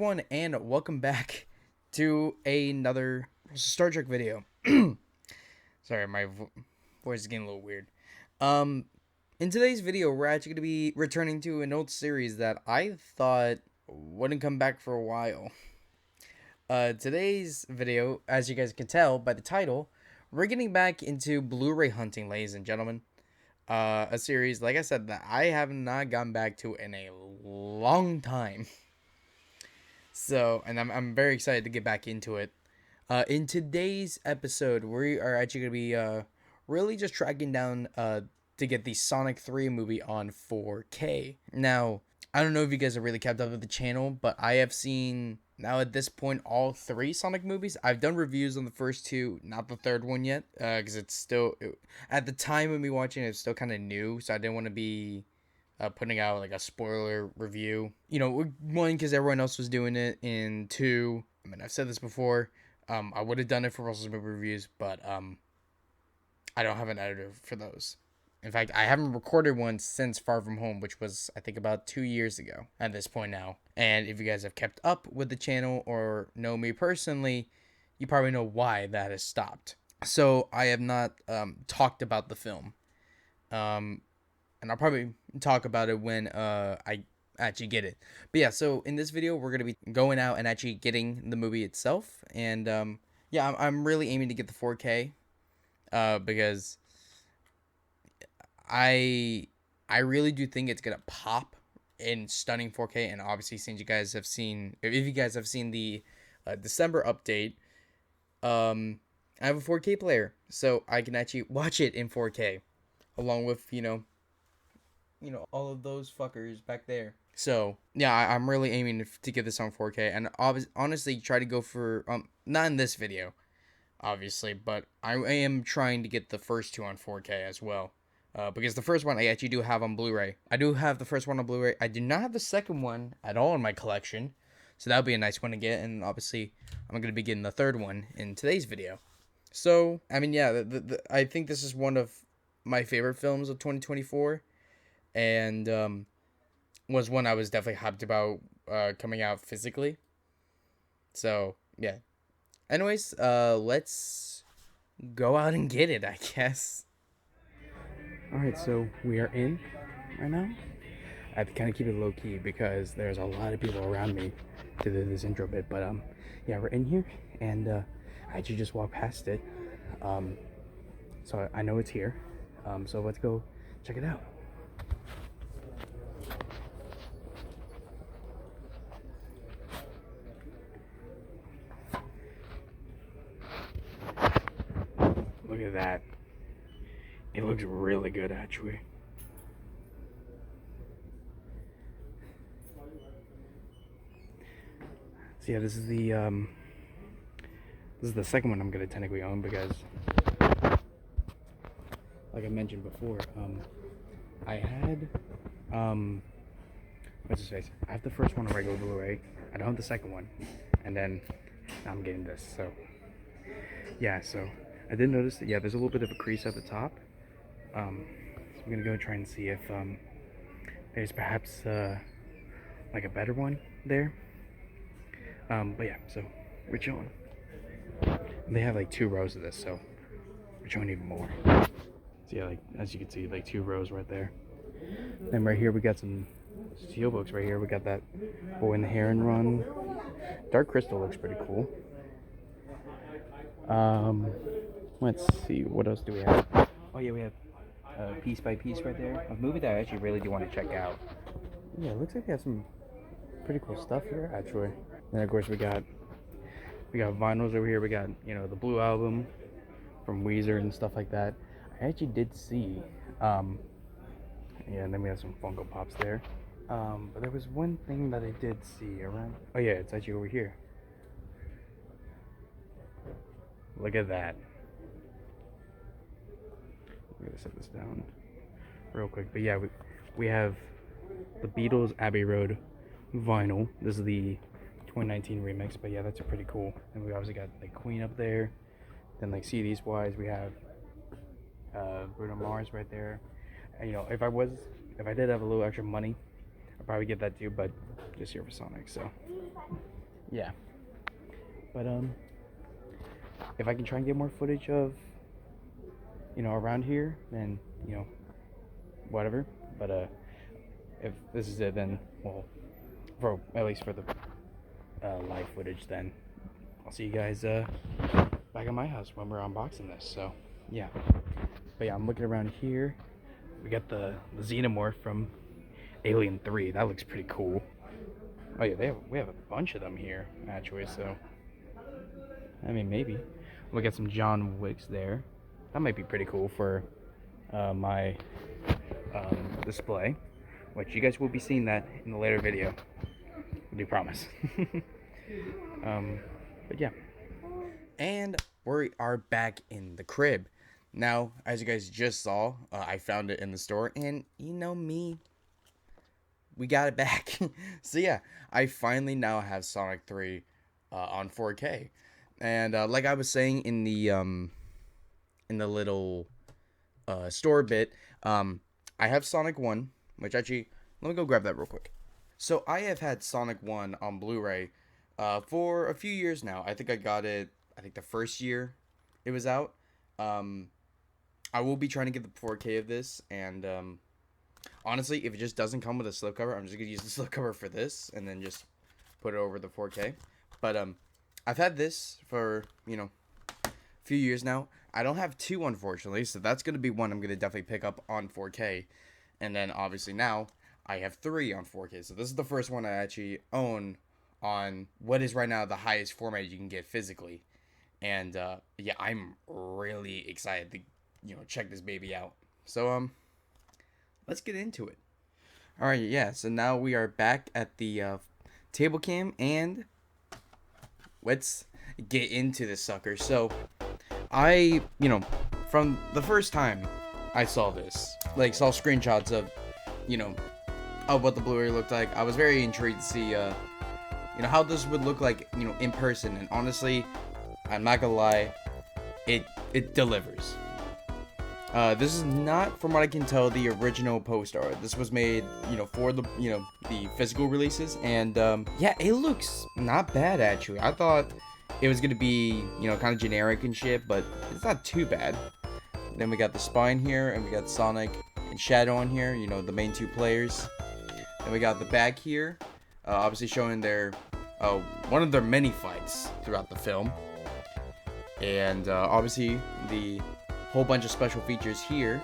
everyone, and welcome back to another Star Trek video. Sorry, my voice is getting a little weird. In today's video, we're actually going to be returning to an old series that I thought wouldn't come back for a while. Today's video, as you guys can tell by the title, we're getting back into Blu-ray hunting, ladies and gentlemen. A series, like I said, that I have not gone back to in a long time. So, and I'm very excited to get back into it. In today's episode, we are actually going to be really just tracking down to get the Sonic 3 movie on 4K. Now, I don't know if you guys have really kept up with the channel, but I have seen, now at this point, all 3 Sonic movies. I've done reviews on the first 2, not the 3rd one yet, because it's still, at the time of me watching it, it's still kind of new, so I didn't want to be putting out like a spoiler review. You know, 1, because everyone else was doing it, and 2, I mean, I've said this before, I would have done it for Russell's movie reviews, but I don't have an editor for those. In fact, I haven't recorded one since Far From Home, which was, I think, about 2 years ago at this point now. And if you guys have kept up with the channel or know me personally, you probably know why that has stopped. So I have not talked about the film. And I'll probably talk about it when I actually get it. But yeah, so in this video, we're going to be going out and actually getting the movie itself. And yeah, I'm really aiming to get the 4K because I really do think it's gonna pop in stunning 4K. And obviously, since you guys have seen, if you guys have seen the December update, I have a 4K player, so I can actually watch it in 4K, along with you know all of those fuckers back there. So yeah, I'm really aiming to get this on 4K, and honestly, try to go for not in this video, obviously, but I am trying to get the first 2 on 4K as well. Because the first one I actually do have on Blu-ray. I do have the first one on Blu-ray. I do not have the second one at all in my collection. So that would be a nice one to get. And obviously, I'm going to be getting the 3rd one in today's video. So, I mean, yeah, I think this is one of my favorite films of 2024. And was one I was definitely hyped about coming out physically. So, yeah. Anyways, let's go out and get it, I guess. Alright, so we are in right now. I have to kind of keep it low key because there's a lot of people around me to do this intro bit. But yeah, we're in here, and I actually just walked past it. So I know it's here. So let's go check it out. Look at that. It looks really good, actually. So yeah, this is the second one I'm gonna technically own because, like I mentioned before, I had what's his face? I have the first one on regular Blu-ray. I don't have the second one, and then now I'm getting this. So yeah, so I did notice that there's a little bit of a crease at the top. So I'm gonna go try and see if there's perhaps like a better one there. But yeah, so we're chilling. They have like 2 rows of this, so we're chilling even more. So yeah, like as you can see, like 2 rows right there. Then right here we got some steel books. Right here we got that Boy in the Heron Run. Dark Crystal looks pretty cool. Let's see, what else do we have? Oh yeah, we have Piece by Piece right there, a movie that I actually really do want to check out. Yeah, it looks like they have some pretty cool stuff here, actually. And of course we got vinyls over here. We got the Blue Album from Weezer and stuff like that. I actually did see and then we have some Funko Pops there. But there was one thing that I did see around. Oh yeah, it's actually over here. Look at that. I'm gonna set this down real quick. But yeah, we have the Beatles Abbey Road vinyl. This is the 2019 remix. But yeah, that's pretty cool. And we obviously got like Queen up there. Then like CDs wise, we have Bruno Mars right there. And, if I did have a little extra money, I'd probably get that too. But just here for Sonic. So yeah. But if I can try and get more footage of, around here, then whatever. But if this is it, then well, for at least for the live footage, then I'll see you guys back at my house when we're unboxing this. So yeah. But yeah, I'm looking around here. We got the Xenomorph from Alien 3. That looks pretty cool. Oh yeah, we have a bunch of them here actually. So I mean, maybe we got some John Wicks there. That might be pretty cool for my display, which you guys will be seeing that in a later video. I do promise. But yeah. And we are back in the crib. Now, as you guys just saw, I found it in the store, and you know me, we got it back. So yeah, I finally now have Sonic 3 on 4K. And like I was saying in the little store bit, I have Sonic 1, which actually, let me go grab that real quick. So I have had Sonic 1 on Blu-ray for a few years now. I think I got it, the first year it was out. I will be trying to get the 4K of this, and honestly, if it just doesn't come with a slipcover, I'm just going to use the slipcover for this, and then just put it over the 4K. But I've had this for, a few years now. I don't have 2, unfortunately, so that's going to be one I'm going to definitely pick up on 4K. And then, obviously, now I have 3 on 4K. So this is the first one I actually own on what is right now the highest format you can get physically. And, yeah, I'm really excited to, check this baby out. So, let's get into it. Alright, yeah, so now we are back at the table cam, and let's get into this sucker. So, I, from the first time I saw this, saw screenshots of, of what the Blu-ray looked like, I was very intrigued to see, how this would look like, in person. And honestly, I'm not gonna lie, it delivers. This is not, from what I can tell, the original poster art. This was made, for the, the physical releases. And, yeah, it looks not bad, actually. I thought it was gonna be, kind of generic and shit, but it's not too bad. Then we got the spine here, and we got Sonic and Shadow on here, the main 2 players. Then we got the back here, obviously showing their, one of their many fights throughout the film. And, obviously, the whole bunch of special features here,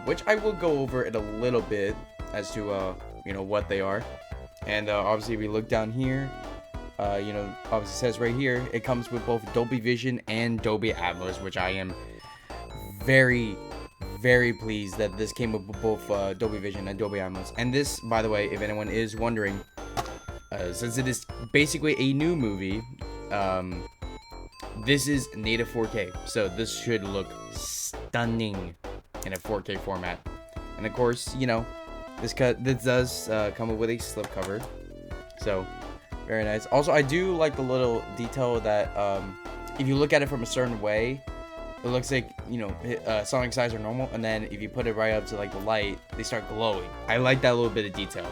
which I will go over in a little bit as to, what they are. And, obviously, we look down here, obviously says right here, it comes with both Dolby Vision and Dolby Atmos, which I am very, very pleased that this came with both Dolby Vision and Dolby Atmos. And this, by the way, if anyone is wondering, since it is basically a new movie, this is native 4K, so this should look stunning in a 4K format. And of course, this does come with a slipcover, so very nice. Also, I do like the little detail that if you look at it from a certain way, it looks like, Sonic's eyes are normal, and then if you put it right up to the light, they start glowing. I like that little bit of detail.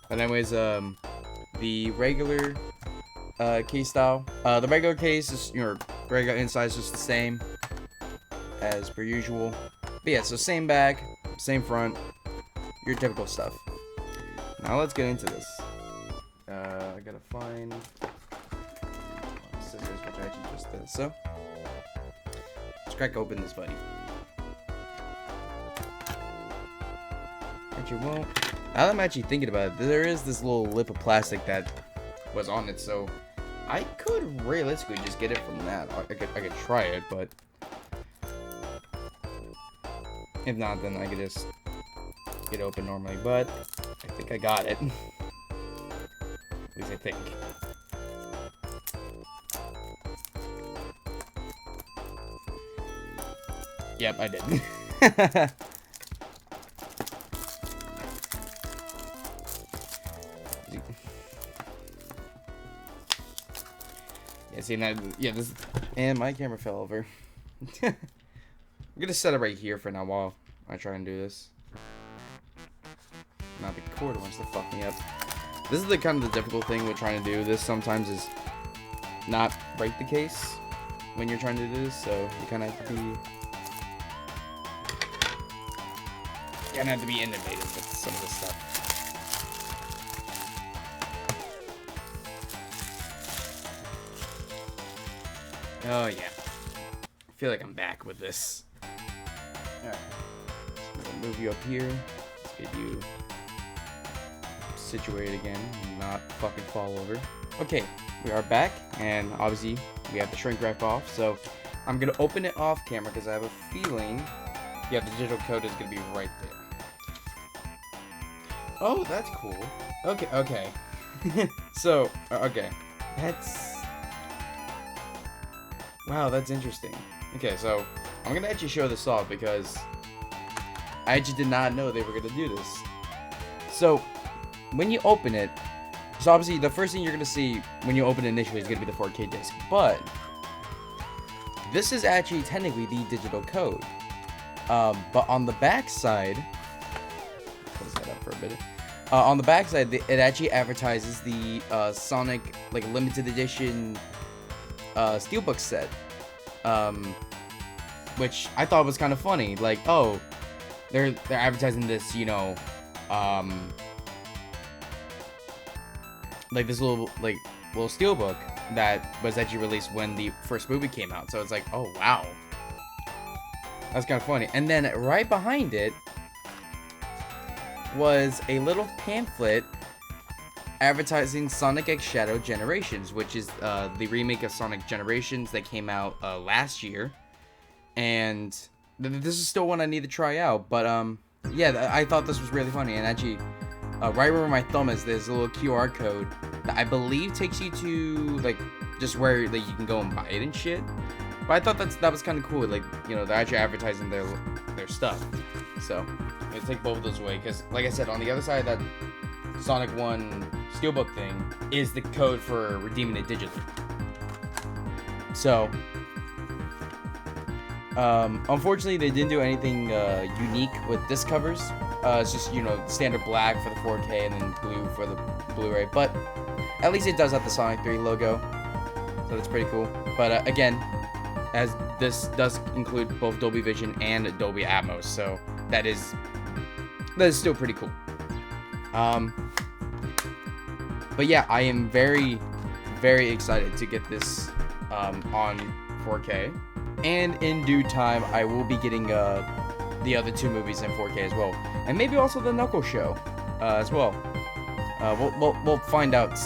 But anyways, the regular case style. The regular case is, regular inside is just the same as per usual. But yeah, so same back, same front, your typical stuff. Now let's get into this. I gotta find scissors, which I actually just did. So let's crack open this buddy. Actually, well, now that I'm actually thinking about it, there is this little lip of plastic that was on it, so I could realistically just get it from that. I could try it, but if not, then I could just get it open normally. But I think I got it. At least I think. Yep, I did. Yeah, see, now, yeah, this, and my camera fell over. I'm gonna set it right here for now while I try and do this. Now the cord wants to fuck me up. This is the kind of the difficult thing with trying to do this. Sometimes is not right the case when you're trying to do this, so you kind of have to be innovative with some of this stuff. Oh yeah, I feel like I'm back with this. All right, I'm gonna move you up here. Let's get you situated again and not fucking fall over. Okay, we are back, and obviously we have the shrink wrap off, so I'm gonna open it off camera because I have a feeling, yeah, the digital code is gonna be right there. Oh, that's cool. Okay. So, okay, wow, that's interesting. Okay, so I'm gonna actually show this off because I actually did not know they were gonna do this. So when you open it, so obviously the first thing you're gonna see when you open it initially is gonna be the 4K disc, but this is actually technically the digital code. But on the back side, close that up for a bit. On the back side, it actually advertises the Sonic like limited edition steelbook set, which I thought was kind of funny. Like, oh, they're advertising this, you know, like this little steelbook that was actually released when the first movie came out. So it's like, oh wow, that's kind of funny. And then right behind it was a little pamphlet advertising Sonic X Shadow Generations, which is the remake of Sonic Generations that came out last year. And this is still one I need to try out. But yeah, I thought this was really funny. And actually, right where my thumb is, there's a little QR code that I believe takes you to like just where like you can go and buy it and shit. But I thought that was kind of cool. Like, you know, they're actually advertising their stuff. So I'm gonna take both of those away because, like I said, on the other side of that Sonic 1 steelbook thing is the code for redeeming it digitally. So unfortunately they didn't do anything unique with disc covers. It's just, you know, standard black for the 4K and then blue for the Blu-ray, but at least it does have the Sonic 3 logo, so that's pretty cool. But again, as this does include both Dolby Vision and Dolby Atmos, so that is still pretty cool. But yeah, I am very, very excited to get this on 4K, and in due time I will be getting the other two movies in 4K as well, and maybe also the Knuckles show as well. We'll find out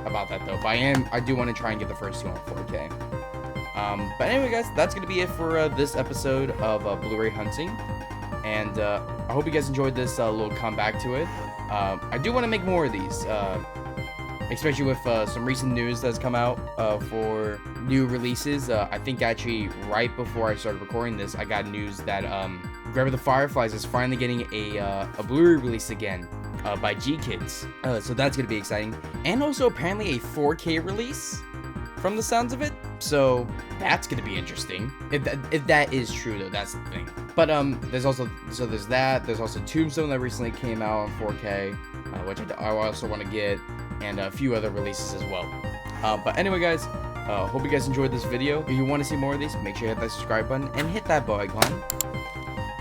about that though. But I do want to try and get the first two on 4K. But anyway, guys, that's gonna be it for this episode of Blu-ray hunting, and I hope you guys enjoyed this little comeback to it. I do want to make more of these, especially with some recent news that's come out for new releases. I think actually right before I started recording this, I got news that Grab the Fireflies is finally getting a Blu-ray release again by G-Kids. So that's going to be exciting. And also apparently a 4K release from the sounds of it. So that's going to be interesting. If that is true though, that's the thing. But there's also Tombstone that recently came out on 4K, which I also want to get, and a few other releases as well. But anyway, guys, hope you guys enjoyed this video. If you want to see more of these, make sure you hit that subscribe button and hit that bell icon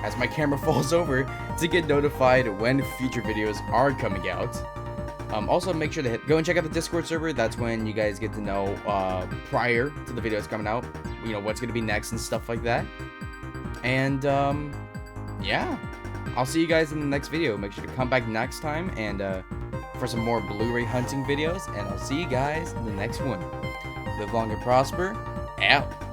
as my camera falls over to get notified when future videos are coming out. Also, make sure to go and check out the Discord server. That's when you guys get to know prior to the videos coming out, you know, what's going to be next and stuff like that. And yeah, I'll see you guys in the next video. Make sure to come back next time and for some more Blu-ray hunting videos, and I'll see you guys in the next one. Live long and prosper. Out.